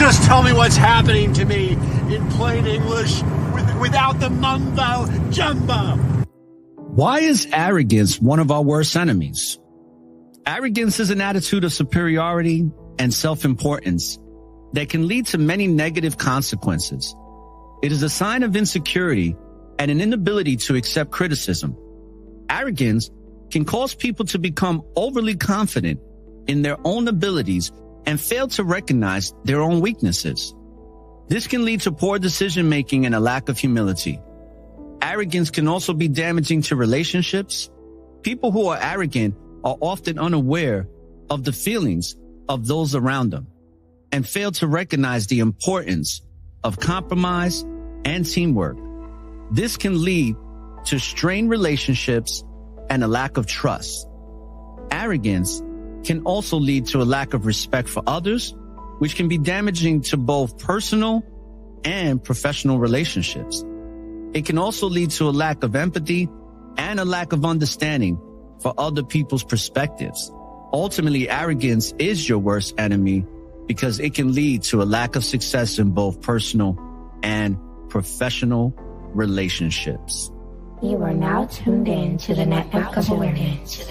Just tell me what's happening to me in plain English without the mumbo jumbo. Why is arrogance one of our worst enemies? Arrogance is an attitude of superiority and self-importance that can lead to many negative consequences. It is a sign of insecurity and an inability to accept criticism. Arrogance can cause people to become overly confident in their own abilities and fail to recognize their own weaknesses. This can lead to poor decision-making and a lack of humility. Arrogance can also be damaging to relationships. People who are arrogant are often unaware of the feelings of those around them and fail to recognize the importance of compromise and teamwork. This can lead to strained relationships and a lack of trust. Arrogance can also lead to a lack of respect for others, which can be damaging to both personal and professional relationships. It can also lead to a lack of empathy and a lack of understanding for other people's perspectives. Ultimately, arrogance is your worst enemy because it can lead to a lack of success in both personal and professional relationships. You are now tuned in to the Network of Awareness.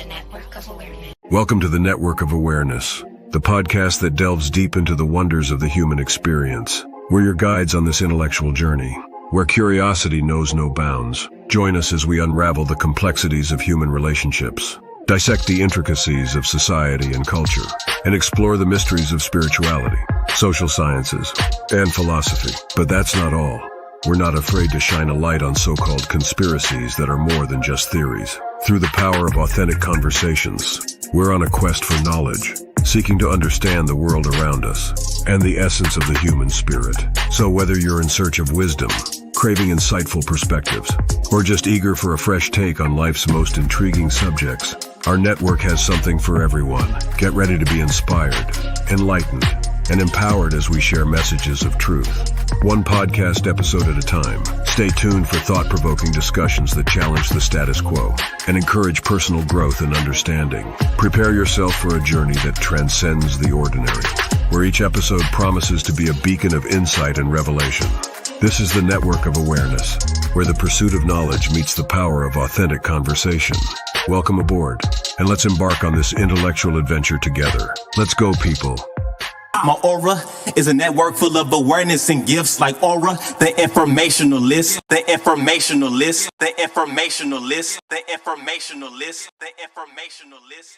Welcome to the Network of Awareness, the podcast that delves deep into the wonders of the human experience. We're your guides on this intellectual journey, where curiosity knows no bounds. Join us as we unravel the complexities of human relationships, dissect the intricacies of society and culture, and explore the mysteries of spirituality, social sciences, and philosophy. But that's not all. We're not afraid to shine a light on so-called conspiracies that are more than just theories. Through the power of authentic conversations, we're on a quest for knowledge, seeking to understand the world around us and the essence of the human spirit. So whether you're in search of wisdom, craving insightful perspectives, or just eager for a fresh take on life's most intriguing subjects, our network has something for everyone. Get ready to be inspired, enlightened, and empowered as we share messages of truth. One podcast episode at a time. Stay tuned for thought-provoking discussions that challenge the status quo and encourage personal growth and understanding. Prepare yourself for a journey that transcends the ordinary, where each episode promises to be a beacon of insight and revelation. This is the Network of Awareness, where the pursuit of knowledge meets the power of authentic conversation. Welcome aboard, and let's embark on this intellectual adventure together. Let's go, people. My aura is a network full of awareness and gifts like ORRA The Informationalist, The Informationalist, The Informationalist, The Informationalist, The Informationalist,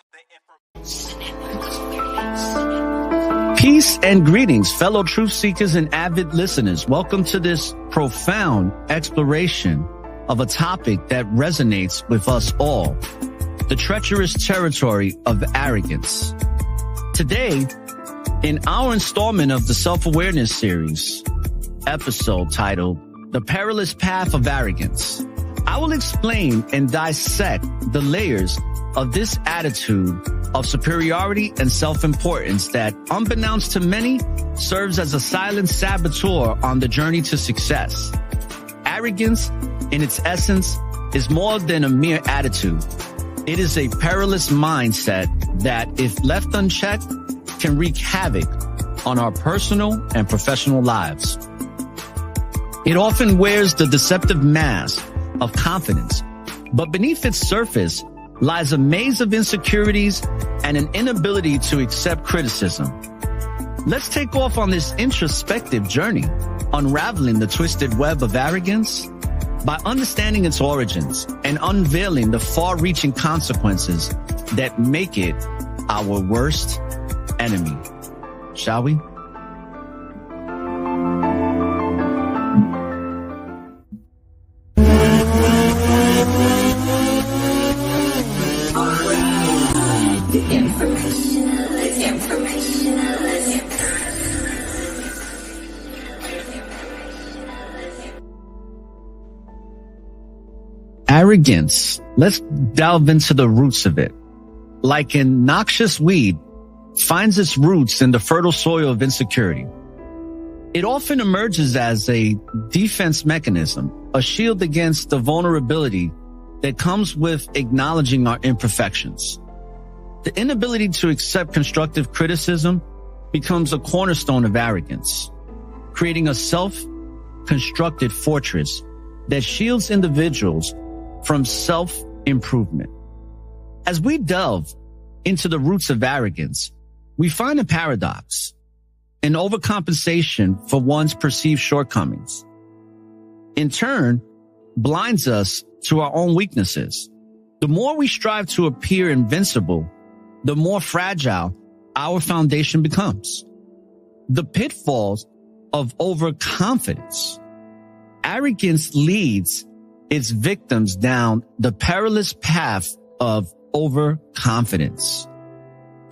The Peace and greetings, fellow truth seekers and avid listeners. Welcome to this profound exploration of a topic that resonates with us all, the treacherous territory of arrogance. Today, in our installment of the Self-Awareness series, episode titled, The Perilous Path of Arrogance, I will explain and dissect the layers of this attitude of superiority and self-importance that, unbeknownst to many, serves as a silent saboteur on the journey to success. Arrogance, in its essence, is more than a mere attitude. It is a perilous mindset that, if left unchecked, can wreak havoc on our personal and professional lives. It often wears the deceptive mask of confidence, but beneath its surface lies a maze of insecurities and an inability to accept criticism. Let's take off on this introspective journey, unraveling the twisted web of arrogance by understanding its origins and unveiling the far-reaching consequences that make it our worst enemy. Shall we? Arrogance. Let's delve into the roots of it. Like a noxious weed, finds its roots in the fertile soil of insecurity. It often emerges as a defense mechanism, a shield against the vulnerability that comes with acknowledging our imperfections. The inability to accept constructive criticism becomes a cornerstone of arrogance, creating a self-constructed fortress that shields individuals from self-improvement. As we delve into the roots of arrogance, we find a paradox, an overcompensation for one's perceived shortcomings. In turn, blinds us to our own weaknesses. The more we strive to appear invincible, the more fragile our foundation becomes. The pitfalls of overconfidence. Arrogance leads its victims down the perilous path of overconfidence.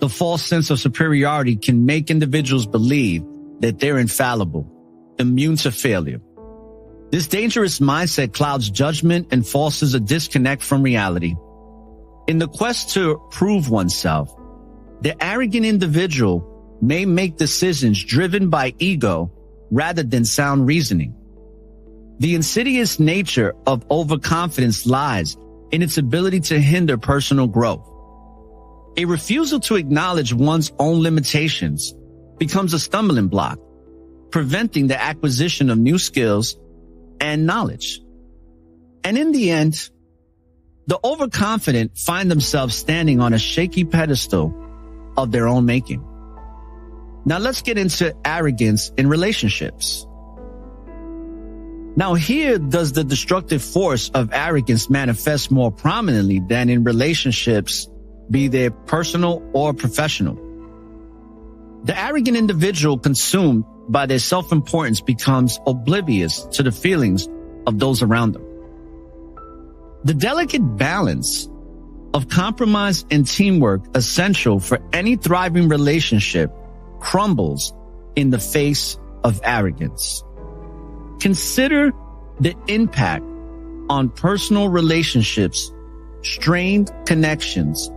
The false sense of superiority can make individuals believe that they're infallible, immune to failure. This dangerous mindset clouds judgment and fosters a disconnect from reality. In the quest to prove oneself, the arrogant individual may make decisions driven by ego rather than sound reasoning. The insidious nature of overconfidence lies in its ability to hinder personal growth. A refusal to acknowledge one's own limitations becomes a stumbling block, preventing the acquisition of new skills and knowledge. And in the end, the overconfident find themselves standing on a shaky pedestal of their own making. Now let's get into arrogance in relationships. Now here does the destructive force of arrogance manifest more prominently than in relationships, be they personal or professional. The arrogant individual consumed by their self-importance becomes oblivious to the feelings of those around them. The delicate balance of compromise and teamwork essential for any thriving relationship crumbles in the face of arrogance. Consider the impact on personal relationships, strained connections,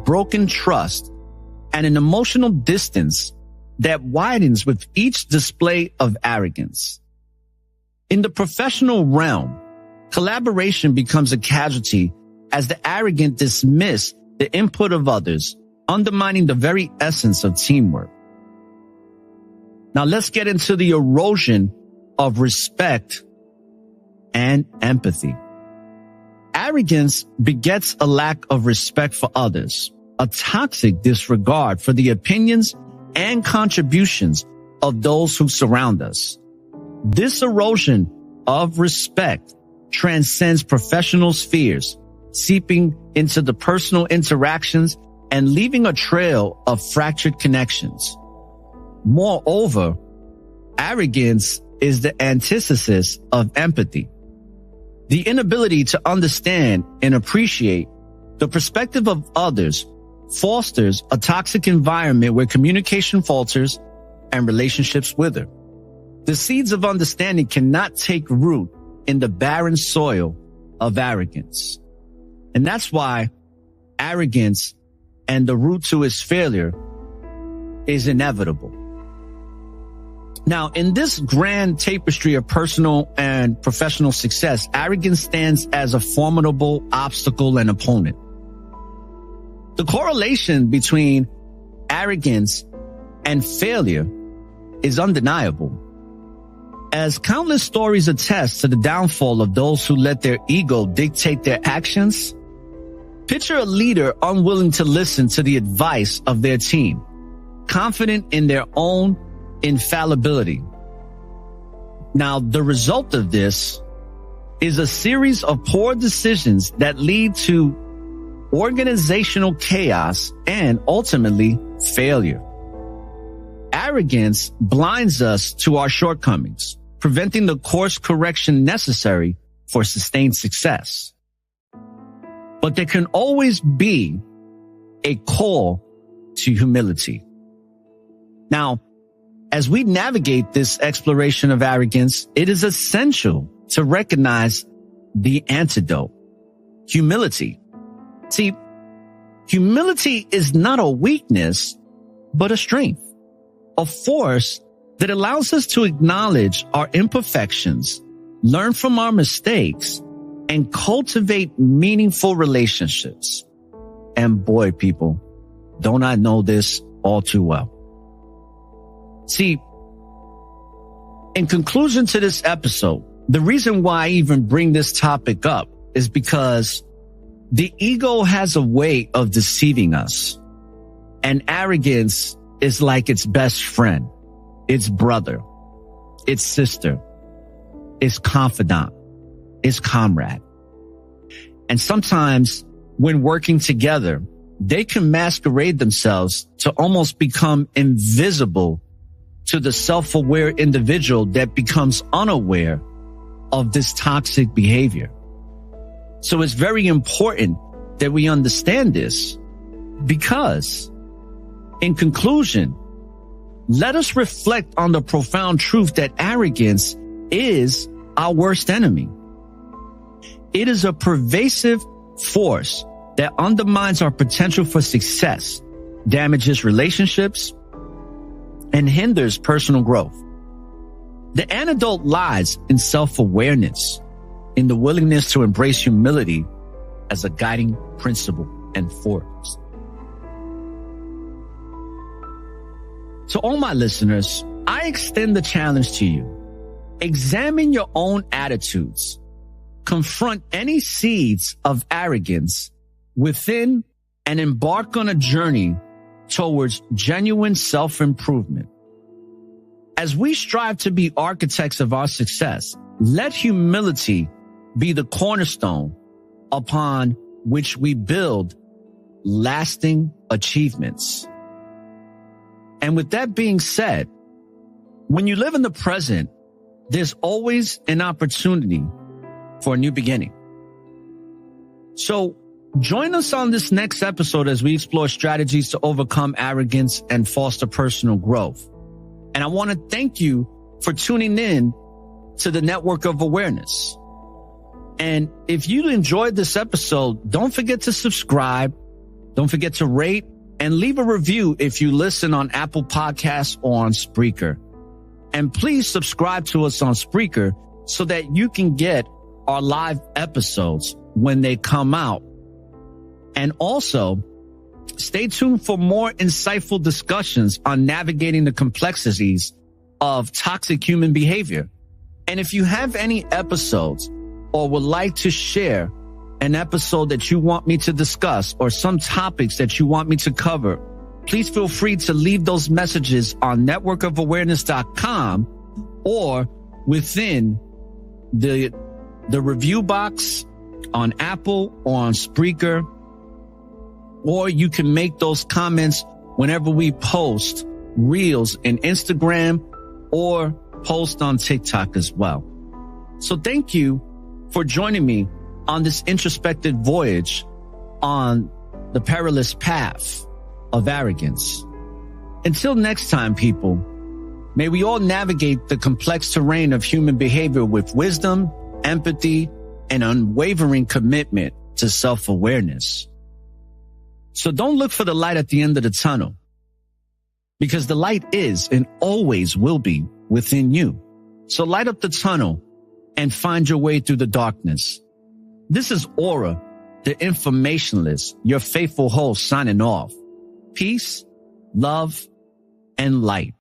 broken trust, and an emotional distance that widens with each display of arrogance. In the professional realm, collaboration becomes a casualty as the arrogant dismiss the input of others, undermining the very essence of teamwork. Now let's get into the erosion of respect and empathy. Arrogance begets a lack of respect for others, a toxic disregard for the opinions and contributions of those who surround us. This erosion of respect transcends professional spheres, seeping into the personal interactions and leaving a trail of fractured connections. Moreover, arrogance is the antithesis of empathy. The inability to understand and appreciate the perspective of others fosters a toxic environment where communication falters and relationships wither. The seeds of understanding cannot take root in the barren soil of arrogance. And that's why arrogance and the root to its failure is inevitable. Now, in this grand tapestry of personal and professional success, arrogance stands as a formidable obstacle and opponent. The correlation between arrogance and failure is undeniable. As countless stories attest to the downfall of those who let their ego dictate their actions, picture a leader unwilling to listen to the advice of their team, confident in their own infallibility. Now, the result of this is a series of poor decisions that lead to organizational chaos and ultimately failure. Arrogance blinds us to our shortcomings, preventing the course correction necessary for sustained success. But there can always be a call to humility. Now, as we navigate this exploration of arrogance, it is essential to recognize the antidote, humility. See, humility is not a weakness, but a strength, a force that allows us to acknowledge our imperfections, learn from our mistakes, and cultivate meaningful relationships. And boy, people, don't I know this all too well? See, in conclusion to this episode, the reason why I even bring this topic up is because the ego has a way of deceiving us, and arrogance is like its best friend, its brother, its sister, its confidant, its comrade. And sometimes when working together, they can masquerade themselves to almost become invisible to the self-aware individual that becomes unaware of this toxic behavior. So it's very important that we understand this, because in conclusion, let us reflect on the profound truth that arrogance is our worst enemy. It is a pervasive force that undermines our potential for success, damages relationships, and hinders personal growth. The antidote lies in self-awareness, in the willingness to embrace humility as a guiding principle and force. To all my listeners, I extend the challenge to you. Examine your own attitudes. Confront any seeds of arrogance within and embark on a journey towards genuine self-improvement. As we strive to be architects of our success, let humility be the cornerstone upon which we build lasting achievements. And with that being said, when you live in the present, there's always an opportunity for a new beginning. So join us on this next episode as we explore strategies to overcome arrogance and foster personal growth. And I want to thank you for tuning in to the Network of Awareness. And if you enjoyed this episode, don't forget to subscribe. Don't forget to rate and leave a review if you listen on Apple Podcasts or on Spreaker. And please subscribe to us on Spreaker so that you can get our live episodes when they come out. And also, stay tuned for more insightful discussions on navigating the complexities of toxic human behavior. And if you have any episodes or would like to share an episode that you want me to discuss or some topics that you want me to cover, please feel free to leave those messages on networkofawareness.com or within the review box on Apple or on Spreaker. Or you can make those comments whenever we post reels in Instagram or post on TikTok as well. So thank you for joining me on this introspective voyage on the perilous path of arrogance. Until next time, people, may we all navigate the complex terrain of human behavior with wisdom, empathy, and unwavering commitment to self-awareness. So don't look for the light at the end of the tunnel, because the light is and always will be within you. So light up the tunnel and find your way through the darkness. This is ORRA, the Informationalist, your faithful host, signing off. Peace, love, and light.